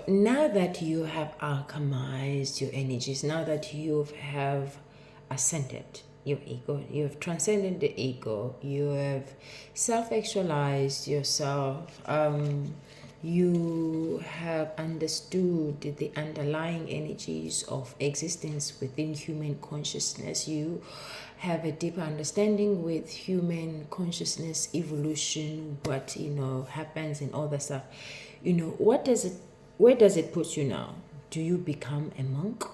now that you have alchemized your energies, now that you have ascended your ego, you have transcended the ego, you have self-actualized yourself, you have understood the underlying energies of existence within human consciousness, you have a deeper understanding with human consciousness, evolution, what happens and all that stuff. Where does it put you now? Do you become a monk?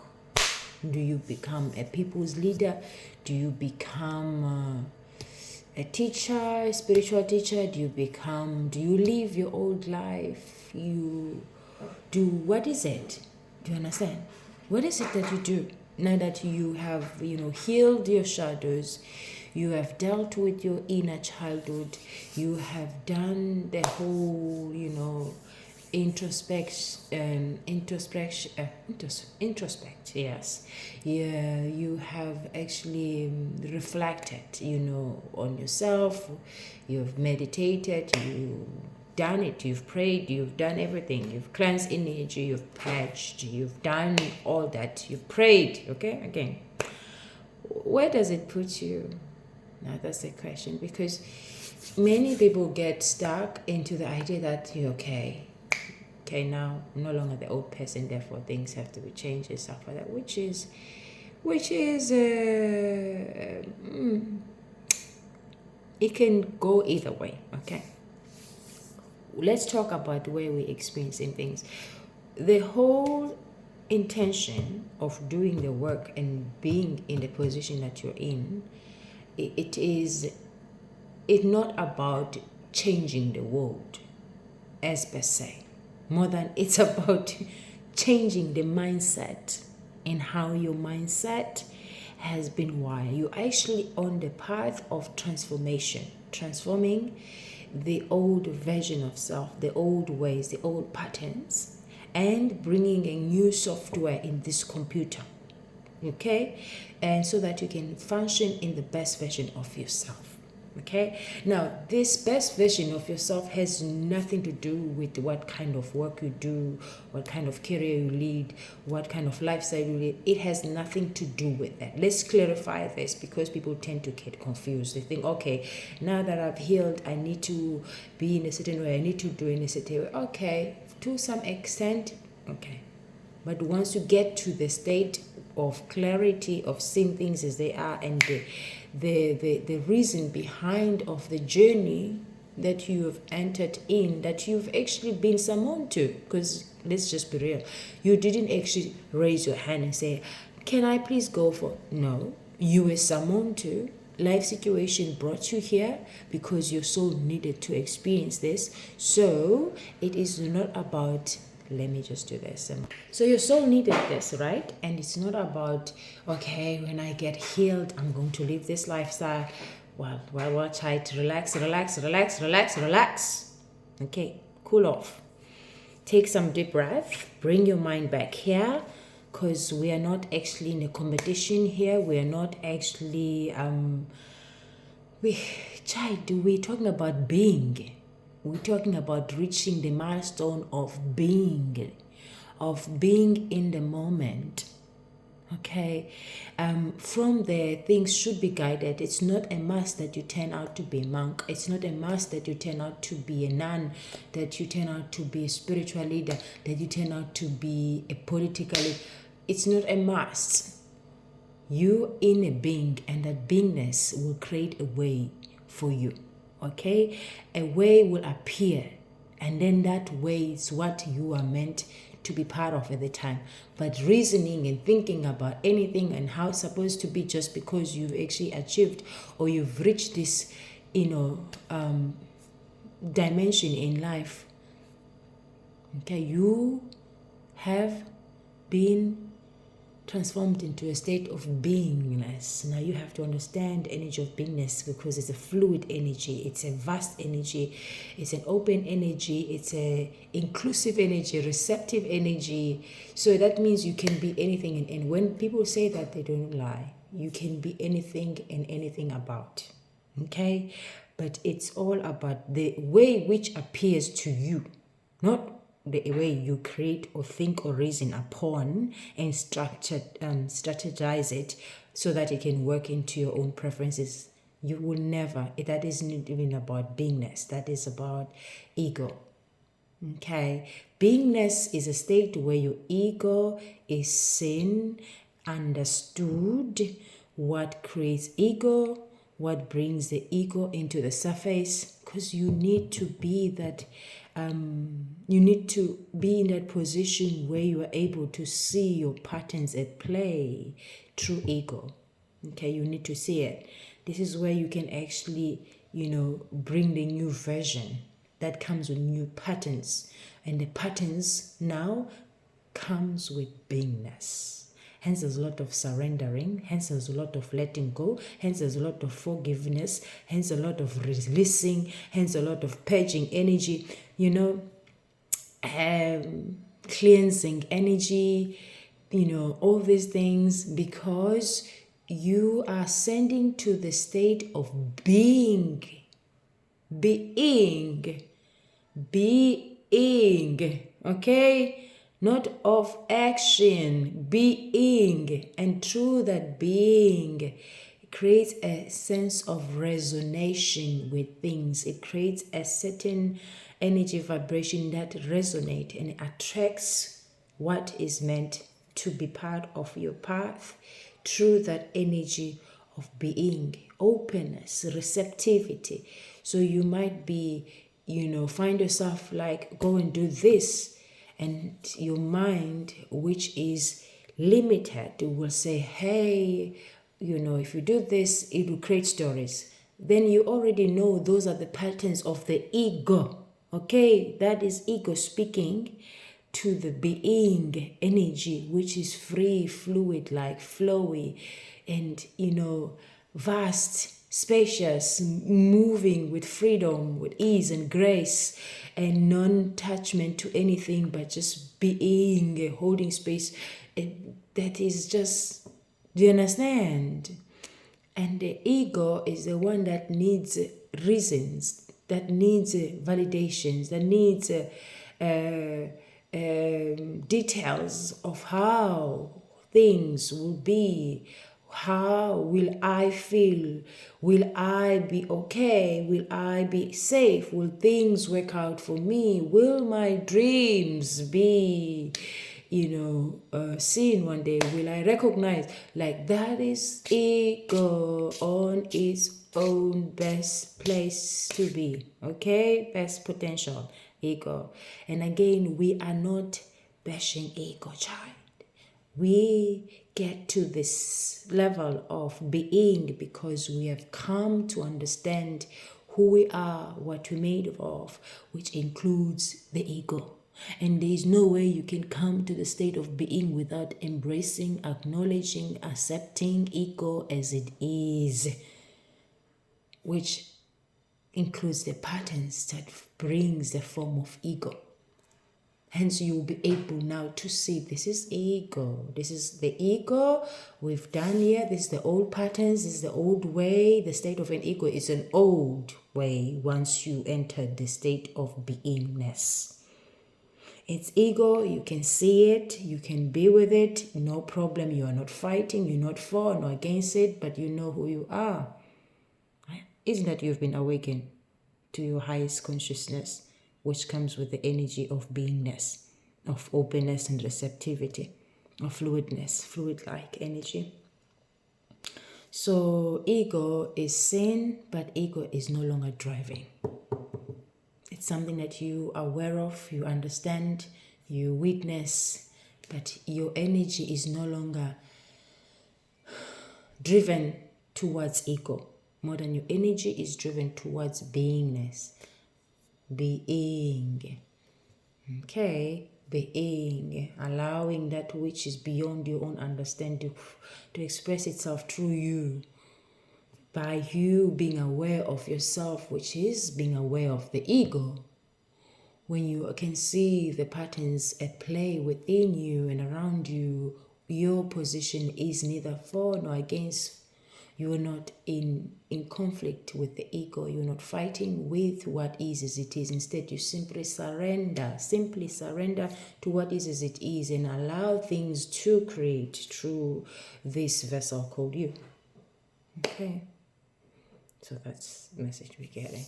Do you become a people's leader? Do you become a teacher, a spiritual teacher? Do you live your old life? What is it? Do you understand? What is it that you do now that you have, healed your shadows? You have dealt with your inner childhood. You have done the whole, introspect, yes. Yeah, you have actually reflected, on yourself. You've meditated, you've done it, you've prayed, you've done everything. You've cleansed energy, you've purged, you've done all that, you've prayed. Okay, again, where does it put you? Now that's the question, because many people get stuck into the idea that you're okay, now I'm no longer the old person, therefore things have to be changed and stuff like that, which is it can go either way. Okay, let's talk about the way we experiencing things. The whole intention of doing the work and being in the position that you're in, it's not about changing the world as per se, more than it's about changing the mindset and how your mindset has been wired. You're actually on the path of transforming the old version of self, the old ways, the old patterns, and bringing a new software in this computer. Okay, and so that you can function in the best version of yourself. Okay, now this best version of yourself has nothing to do with what kind of work you do, what kind of career you lead, what kind of lifestyle you lead. It has nothing to do with that. Let's clarify this, because people tend to get confused. They think, okay, now that I've healed, I need to be in a certain way, I need to do in a certain way. Okay, to some extent, okay. But once you get to the state of clarity, of seeing things as they are, and the reason behind of the journey that you have entered in, that you've actually been summoned to, because let's just be real, you didn't actually raise your hand and say, can I please go for? No, you were summoned to. Life situation brought you here because your soul needed to experience this. So it is not about, let me just do this. So your soul needed this, right? And it's not about, okay, when I get healed, I'm going to live this lifestyle. Well, try to relax. Okay, cool off. Take some deep breath. Bring your mind back here, because we are not actually in a competition here. We are not actually, we're talking about being. We're talking about reaching the milestone of being in the moment. Okay, from there, things should be guided. It's not a must that you turn out to be a monk. It's not a must that you turn out to be a nun, that you turn out to be a spiritual leader, that you turn out to be a political leader. It's not a must. You in a being, and that beingness will create a way for you. Okay, a way will appear, and then that way is what you are meant to be part of at the time. But reasoning and thinking about anything and how it's supposed to be just because you've actually achieved or you've reached this, dimension in life. Okay, you have been transformed into a state of beingness. Now you have to understand the energy of beingness, because it's a fluid energy, it's a vast energy, it's an open energy, it's a inclusive energy, receptive energy. So that means you can be anything, and when people say that, they don't lie. You can be anything and anything about. Okay, but it's all about the way which appears to you, not the way you create or think or reason upon and strategize it so that it can work into your own preferences. You will never, that isn't even about beingness, that is about ego. Okay, beingness is a state where your ego is seen, understood, what creates ego, what brings the ego into the surface, because you need to be that, you need to be in that position where you are able to see your patterns at play through ego. Okay, you need to see it. This is where you can actually, bring the new version that comes with new patterns. And the patterns now comes with beingness. Hence there's a lot of surrendering, hence there's a lot of letting go, hence there's a lot of forgiveness, hence a lot of releasing, hence a lot of purging energy, cleansing energy, all these things, because you are sending to the state of being, okay? Not of action, being. And through that being, it creates a sense of resonation with things. It creates a certain energy vibration that resonates and attracts what is meant to be part of your path through that energy of being, openness, receptivity. So you might be, find yourself like, go and do this. And your mind, which is limited, will say, hey, if you do this, it will create stories. Then you already know those are the patterns of the ego. Okay, that is ego speaking to the being energy, which is free, fluid, like flowy, and vast, spacious, moving with freedom, with ease and grace, and non-attachment to anything, but just being, holding space. That is just, do you understand? And the ego is the one that needs reasons, that needs validations, that needs details of how things will be. How will I feel? Will I be okay? Will I be safe? Will things work out for me? Will my dreams be, seen one day? Will I recognize? Like, that is ego on its own best place to be. Okay? Best potential, ego. And again, we are not bashing ego, child. We get to this level of being because we have come to understand who we are, what we're made of, which includes the ego. And there is no way you can come to the state of being without embracing, acknowledging, accepting ego as it is, which includes the patterns that brings the form of ego. Hence, you'll be able now to see this is ego. This is the ego we've done here. This is the old patterns. This is the old way. The state of an ego is an old way once you enter the state of beingness. It's ego. You can see it. You can be with it. No problem. You are not fighting. You're not for nor against it, but you know who you are. Isn't that you've been awakened to your highest consciousness, which comes with the energy of beingness, of openness and receptivity, of fluidness, fluid-like energy. So ego is seen, but ego is no longer driving. It's something that you are aware of, you understand, you witness, but your energy is no longer driven towards ego. More than your energy is driven towards beingness. Being. Okay, being, allowing that which is beyond your own understanding to express itself through you, by you being aware of yourself, which is being aware of the ego. When you can see the patterns at play within you and around you, your position is neither for nor against You're not in conflict with the ego. You're not fighting with what is as it is. Instead, you simply surrender to what is as it is and allow things to create through this vessel called you. Okay. So that's the message we're getting.